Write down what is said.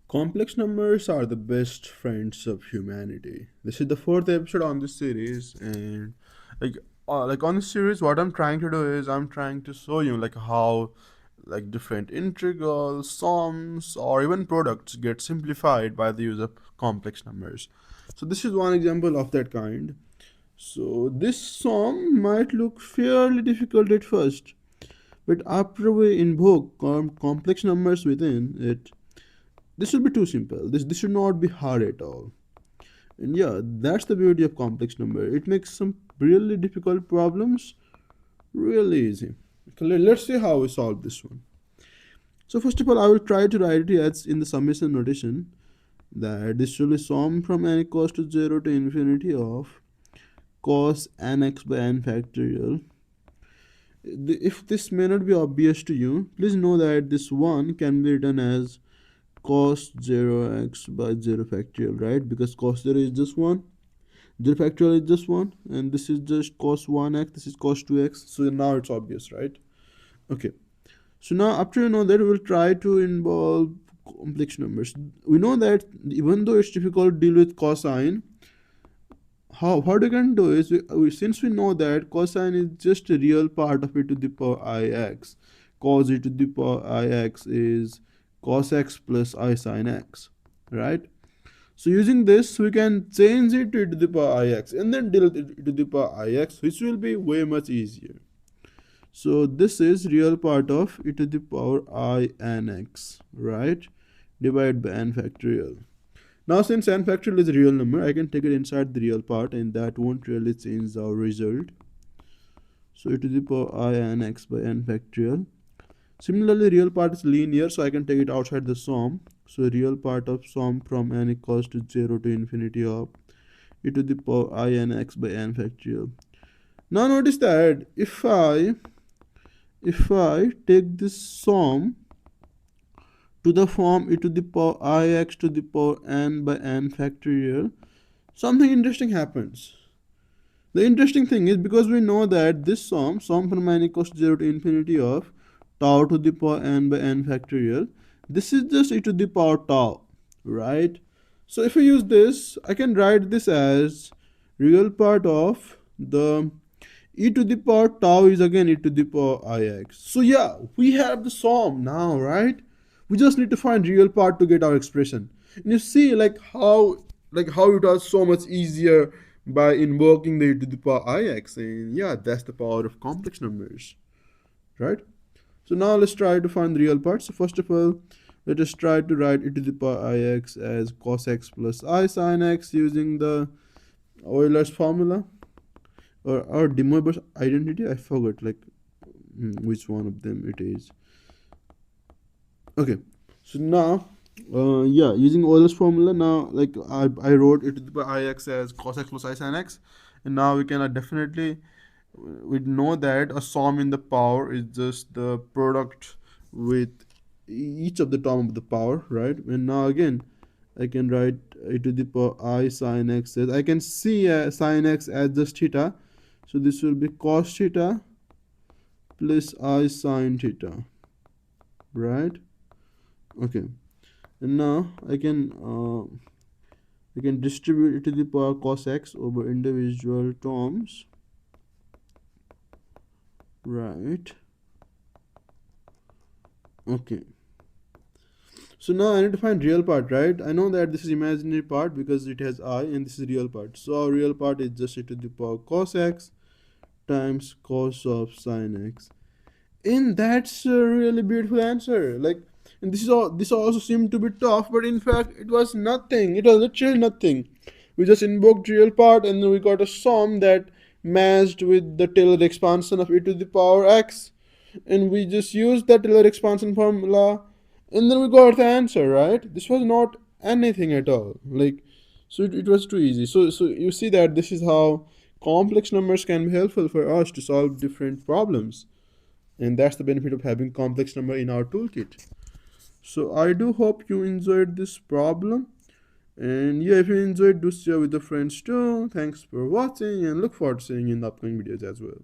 Complex numbers are the best friends of humanity. This is the fourth episode on this series, and like on this series, what I'm trying to do is I'm trying to show you like how like different integrals, sums, or even products get simplified by the use of complex numbers. So this is one example of that kind. So this sum might look fairly difficult at first, but after we invoke complex numbers within it, this will be too simple. This should not be hard at all. And yeah, that's the beauty of complex number. It makes some really difficult problems really easy. Okay, let's see how we solve this one. So first of all, I will try to write it as in the summation notation that this should be sum from n equals to 0 to infinity of cos nx by n factorial. If this may not be obvious to you, please know that this 1 can be written as cos 0x by 0 factorial, right? Because cos 0 is just 1, 0 factorial is just 1, and this is just cos 1x, this is cos 2x. So now it's obvious, right? Okay. So now after you know that, we'll try to involve complex numbers. We know that even though it's difficult to deal with cosine, what we can do is, since we know that cosine is just a real part of e to the power ix, cos e to the power ix is cos x plus I sine x, right? So using this, we can change it to e to the power ix and then deal with e to the power ix, which will be way much easier. So this is real part of e to the power I n x, right? Divided by n factorial. Now since n factorial is a real number, I can take it inside the real part and that won't really change our result. So e to the power I n x by n factorial. Similarly, real part is linear, so I can take it outside the sum. So real part of sum from n equals to 0 to infinity of e to the power I n x by n factorial. Now notice that if I take this sum to the form e to the power ix to the power n by n factorial, something interesting happens. The interesting thing is, because we know that this sum from n equals to 0 to infinity of tau to the power n by n factorial, this is just e to the power tau, right? So if we use this, I can write this as real part of the e to the power tau is again e to the power ix. So yeah, we have the sum now, right? We just need to find real part to get our expression. And you see how it was so much easier by invoking the e to the power ix. And yeah, that's the power of complex numbers, right? So now let's try to find the real part. So first of all, let us try to write e to the power ix as cos x plus I sine x using the Euler's formula or De Moivre's identity. I forgot which one of them it is. Okay, so now yeah, using Euler's formula, now I wrote it to the power ix as cos x plus I sine x, and now we can definitely we know that a sum in the power is just the product with each of the term of the power, right? And now again, I can write e to the power I sine x as, I can see sine x as just theta, so this will be cos theta plus I sine theta, right? Okay, and now I can distribute it to the power cos x over individual terms, right? Okay, so now I need to find real part, right? I know that this is imaginary part because it has I, and this is real part. So our real part is just e to the power cos x times cos of sine x. And that's a really beautiful answer. And this also seemed to be tough, but in fact it was nothing. It was literally nothing. We just invoked real part and then we got a sum that matched with the Taylor expansion of e to the power x. And we just used that Taylor expansion formula and then we got the answer, right? This was not anything at all. So it was too easy. So you see that this is how complex numbers can be helpful for us to solve different problems. And that's the benefit of having complex number in our toolkit. So I do hope you enjoyed this problem. And yeah, if you enjoyed, do share with the friends too. Thanks for watching and look forward to seeing you in the upcoming videos as well.